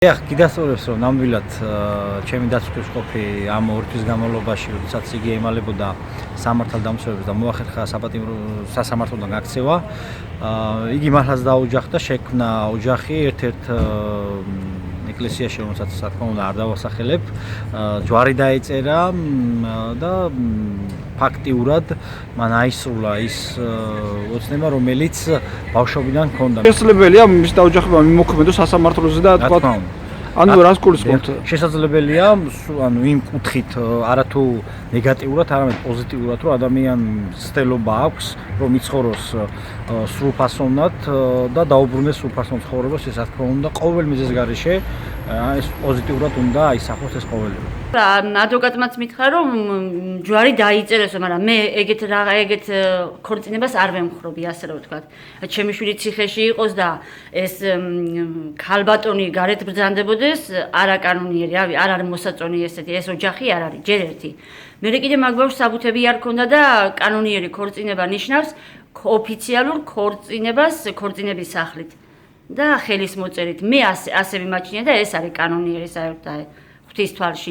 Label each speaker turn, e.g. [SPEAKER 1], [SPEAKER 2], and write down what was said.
[SPEAKER 1] გიდასწორებს რომ ნამდვილად ჩემი დაცვითი ამ ორი თვის განმავლობაში, როდესაც იგი ემალებოდა სამართალდამცავებს და მოახერხა სასამართლოდან გაქცევა, იგი მართლაც დაუჯახდა, შექმნა ოჯახი ერთ-ერთ ეკლესიაში, რომელსაც რა თქმა უნდა არ დავასახელებ, ჯვარი დაეწერა და ფაქტიურად მან აისრულა ის ოცნება, რომელიც ბავშვობიდან ჰქონდა.
[SPEAKER 2] შესაძლებელია მის დაოჯახება მიმოქმედოს სასამართლოზე და თქვა ანუ რას გულისხმობთ?
[SPEAKER 1] შესაძლებელია, ანუ იმ კუთხით არათუ ნეგატიურად, არამედ პოზიტიურად, რომ ადამიანს ცდელობა აქვს, რომ იცხოვროს სრულფასოვნად და დაუბრუნდეს სრულფასოვნ ცხოვრებას, ეს რა თქმა უნდა ყოველ მიზეზის გარეშე ეს პოზიტიურად უნდა აისახოს ეს ყოველივე.
[SPEAKER 3] ადვოკატმაც მითხრა რომ ჯვარი დაიწერესო, მაგრამ მე ეგეთ ქორწინებას არ ვემხრობი, ასე რომ ვთქვათ. ჩემი შვილი ციხეში იყოს და ეს ქალბატონი გარეთ ბრძანდებოდეს, არაკანონიერი, არ არის მოსაწონი ესეთი, ეს ოჯახი არ არის, ჯერ ერთი. მე კიდე მაგ ბავშვს საბუთები არ ქონდა და კანონიერი ქორწინება ნიშნავს ოფიციალურ ქორწინებას ქორწინების სახლით და ხელის მოწერით. მე ასე ვიმაჩნია და ეს არის კანონიერი საერთოდ ღვთის თვალში.